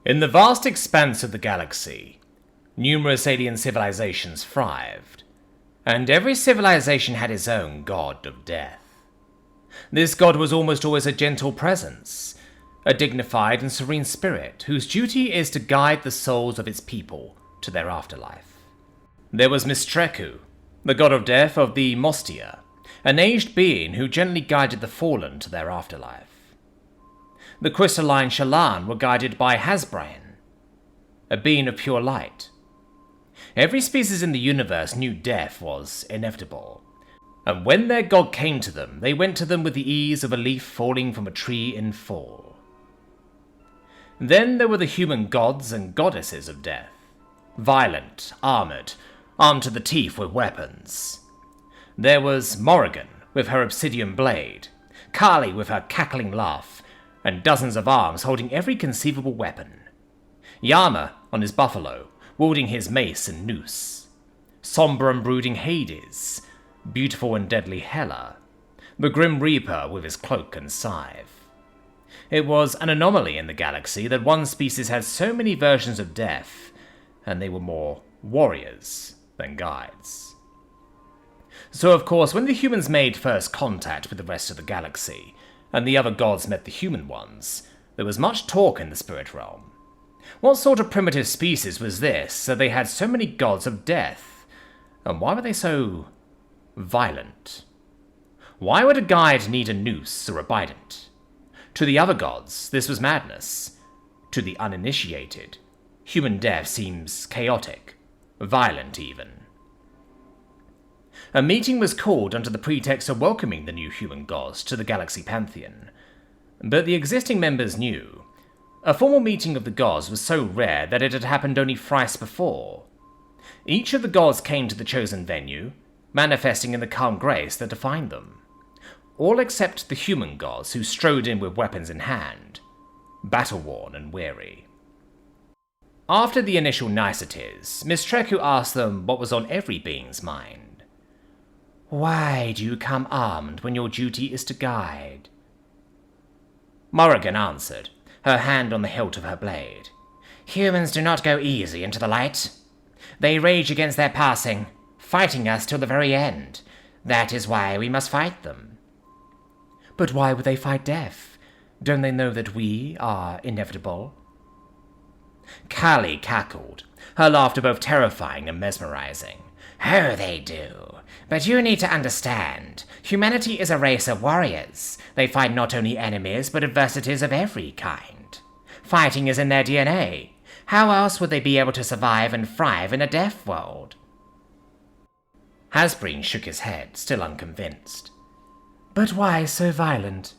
In the vast expanse of the galaxy, numerous alien civilizations thrived, and every civilization had its own god of death. This god was almost always a gentle presence, a dignified and serene spirit whose duty is to guide the souls of its people to their afterlife. There was Mistreku, the god of death of the Mostia, an aged being who gently guided the fallen to their afterlife. The crystalline Shalan were guided by Hasbrain, a being of pure light. Every species in the universe knew death was inevitable, and when their god came to them, they went to them with the ease of a leaf falling from a tree in fall. Then there were the human gods and goddesses of death, violent, armed to the teeth with weapons. There was Morrigan with her obsidian blade, Kali with her cackling laugh, and dozens of arms holding every conceivable weapon. Yama on his buffalo, wielding his mace and noose. Somber and brooding Hades, beautiful and deadly Hela, the Grim Reaper with his cloak and scythe. It was an anomaly in the galaxy that one species had so many versions of death, and they were more warriors than guides. So of course, when the humans made first contact with the rest of the galaxy, and the other gods met the human ones, there was much talk in the spirit realm. What sort of primitive species was this that they had so many gods of death? And why were they so violent? Why would a guide need a noose or a bident? To the other gods, this was madness. To the uninitiated, human death seems chaotic, violent even. A meeting was called under the pretext of welcoming the new human gods to the Galaxy Pantheon, but the existing members knew. A formal meeting of the gods was so rare that it had happened only thrice before. Each of the gods came to the chosen venue, manifesting in the calm grace that defined them, all except the human gods who strode in with weapons in hand, battle-worn and weary. After the initial niceties, Mistreku asked them what was on every being's mind. "Why do you come armed when your duty is to guide?" Morrigan answered, her hand on the hilt of her blade. "Humans do not go easy into the light. They rage against their passing, fighting us till the very end. That is why we must fight them." "But why would they fight death? Don't they know that we are inevitable?" Kali cackled, her laughter both terrifying and mesmerizing. "Oh, they do. But you need to understand, humanity is a race of warriors. They fight not only enemies, but adversities of every kind. Fighting is in their DNA. How else would they be able to survive and thrive in a death world?" Hasbrain shook his head, still unconvinced. "But why so violent?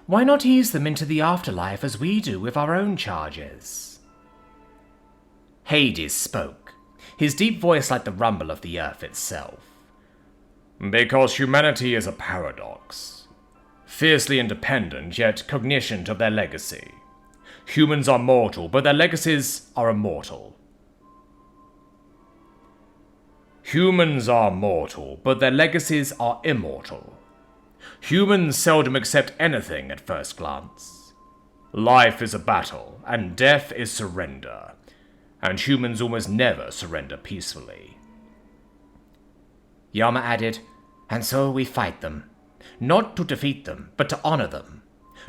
Why not ease them into the afterlife as we do with our own charges?" Hades spoke, his deep voice like the rumble of the earth itself. "Because humanity is a paradox. Fiercely independent, yet cognizant of their legacy. Humans are mortal, but their legacies are immortal. Humans are mortal, but their legacies are immortal. Humans seldom accept anything at first glance. Life is a battle, and death is surrender, and humans almost never surrender peacefully." Yama added, "And so we fight them. Not to defeat them, but to honor them.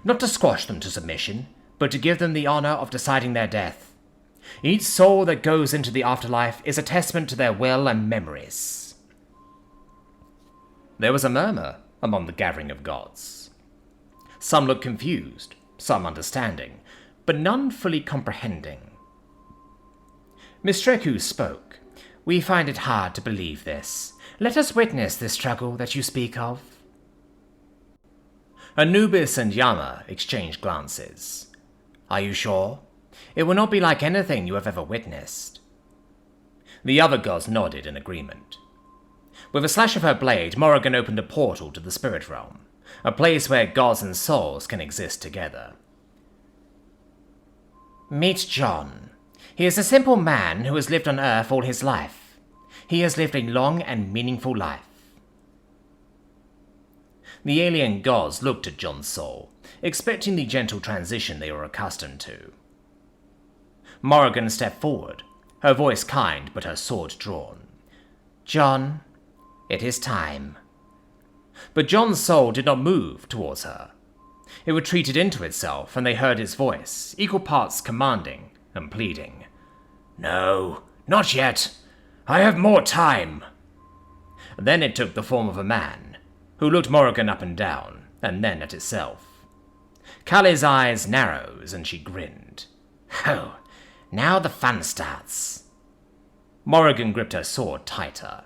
Not to squash them to submission, but to give them the honor of deciding their death. Each soul that goes into the afterlife is a testament to their will and memories." There was a murmur among the gathering of gods. Some looked confused, some understanding, but none fully comprehending. Mistreku spoke. "We find it hard to believe this. Let us witness this struggle that you speak of." Anubis and Yama exchanged glances. "Are you sure? It will not be like anything you have ever witnessed." The other gods nodded in agreement. With a slash of her blade, Morrigan opened a portal to the spirit realm, a place where gods and souls can exist together. "Meet John. He is a simple man who has lived on Earth all his life. He has lived a long and meaningful life." The alien gods looked at John's soul, expecting the gentle transition they were accustomed to. Morrigan stepped forward, her voice kind but her sword drawn. "John, it is time." But John's soul did not move towards her. It retreated into itself, and they heard his voice, equal parts commanding and pleading. "No, not yet. I have more time." Then it took the form of a man, who looked Morrigan up and down, and then at itself. Callie's eyes narrowed, and she grinned. "Oh, now the fun starts." Morrigan gripped her sword tighter.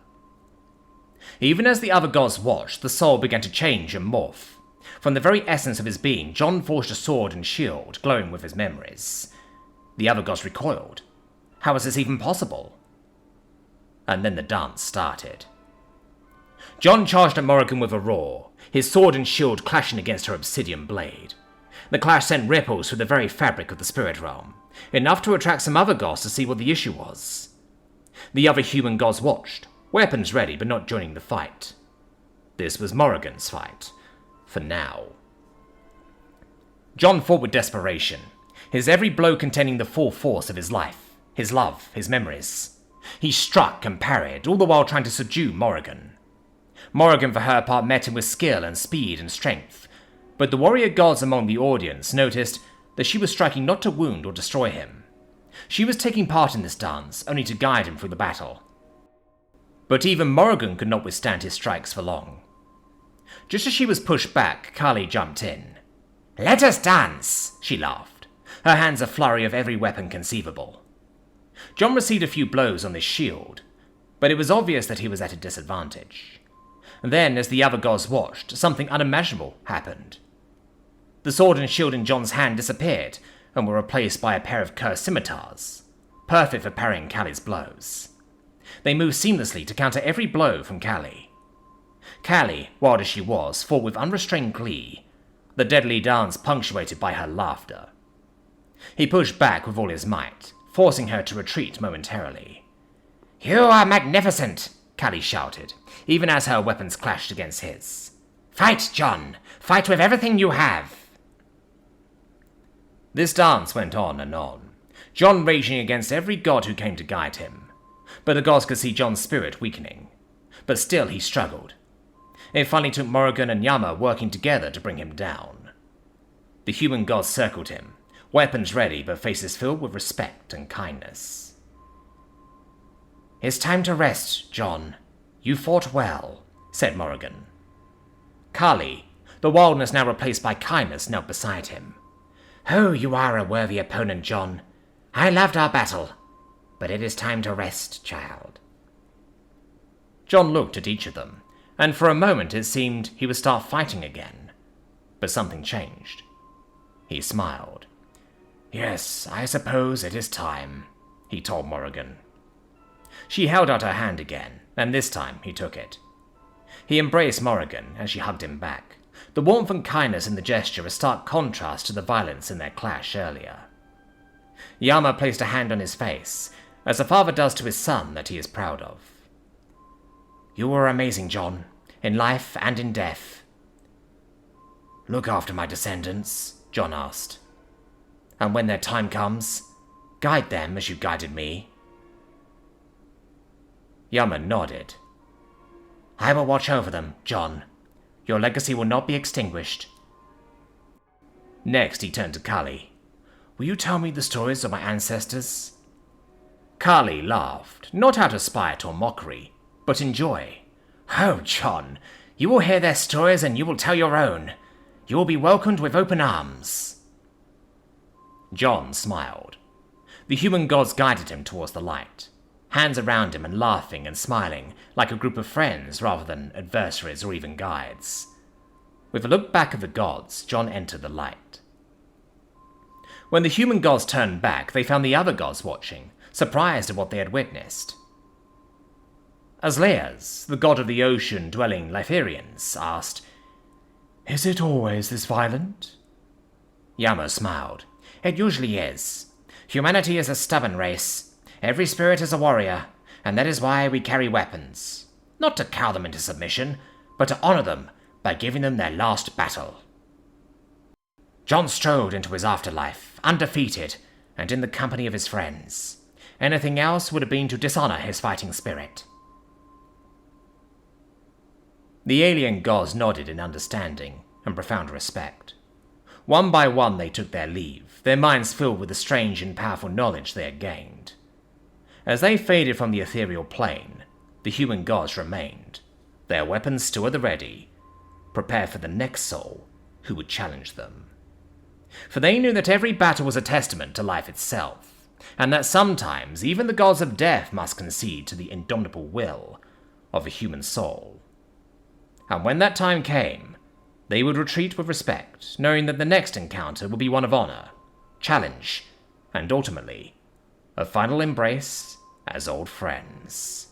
Even as the other gods watched, the soul began to change and morph. From the very essence of his being, John forged a sword and shield, glowing with his memories. The other gods recoiled. How was this even possible? And then the dance started. John charged at Morrigan with a roar, his sword and shield clashing against her obsidian blade. The clash sent ripples through the very fabric of the spirit realm, enough to attract some other gods to see what the issue was. The other human gods watched, weapons ready but not joining the fight. This was Morrigan's fight, for now. John fought with desperation, his every blow containing the full force of his life, his love, his memories. He struck and parried, all the while trying to subdue Morrigan. Morrigan, for her part, met him with skill and speed and strength, but the warrior gods among the audience noticed that she was striking not to wound or destroy him. She was taking part in this dance only to guide him through the battle. But even Morrigan could not withstand his strikes for long. Just as she was pushed back, Callie jumped in. "Let us dance," she laughed, her hands a flurry of every weapon conceivable. John received a few blows on his shield, but it was obvious that he was at a disadvantage. Then, as the other gods watched, something unimaginable happened. The sword and shield in John's hand disappeared and were replaced by a pair of cursed scimitars, perfect for parrying Callie's blows. They moved seamlessly to counter every blow from Callie. Callie, wild as she was, fought with unrestrained glee, the deadly dance punctuated by her laughter. He pushed back with all his might, forcing her to retreat momentarily. "You are magnificent," Callie shouted, even as her weapons clashed against his. "Fight, John! Fight with everything you have!" This dance went on and on, John raging against every god who came to guide him. But the gods could see John's spirit weakening. But still he struggled. It finally took Morrigan and Yama working together to bring him down. The human gods circled him, weapons ready but faces filled with respect and kindness. "It's time to rest, John. You fought well," said Morrigan. Callie, the wildness now replaced by kindness, knelt beside him. "Oh, you are a worthy opponent, John. I loved our battle, but it is time to rest, child." John looked at each of them, and for a moment it seemed he would start fighting again. But something changed. He smiled. "Yes, I suppose it is time," he told Morrigan. She held out her hand again, and this time he took it. He embraced Morrigan as she hugged him back, the warmth and kindness in the gesture a stark contrast to the violence in their clash earlier. Yama placed a hand on his face, as a father does to his son that he is proud of. "You were amazing, John, in life and in death." "Look after my descendants," John asked. "And when their time comes, guide them as you guided me." Yama nodded. "I will watch over them, John. Your legacy will not be extinguished." Next he turned to Callie. "Will you tell me the stories of my ancestors?" Callie laughed, not out of spite or mockery, but in joy. "Oh, John, you will hear their stories and you will tell your own. You will be welcomed with open arms." John smiled. The human gods guided him towards the light, hands around him and laughing and smiling like a group of friends rather than adversaries or even guides. With a look back at the gods, John entered the light. When the human gods turned back, they found the other gods watching, surprised at what they had witnessed. Asleas, the god of the ocean-dwelling Lythirians, asked, "Is it always this violent?" Yama smiled. "It usually is. Humanity is a stubborn race. Every spirit is a warrior, and that is why we carry weapons. Not to cow them into submission, but to honor them by giving them their last battle." John strode into his afterlife, undefeated, and in the company of his friends. Anything else would have been to dishonor his fighting spirit. The alien gods nodded in understanding and profound respect. One by one they took their leave, their minds filled with the strange and powerful knowledge they had gained. As they faded from the ethereal plane, the human gods remained, their weapons still at the ready, prepared for the next soul who would challenge them. For they knew that every battle was a testament to life itself, and that sometimes even the gods of death must concede to the indomitable will of a human soul. And when that time came, they would retreat with respect, knowing that the next encounter would be one of honor, challenge, and ultimately, a final embrace as old friends.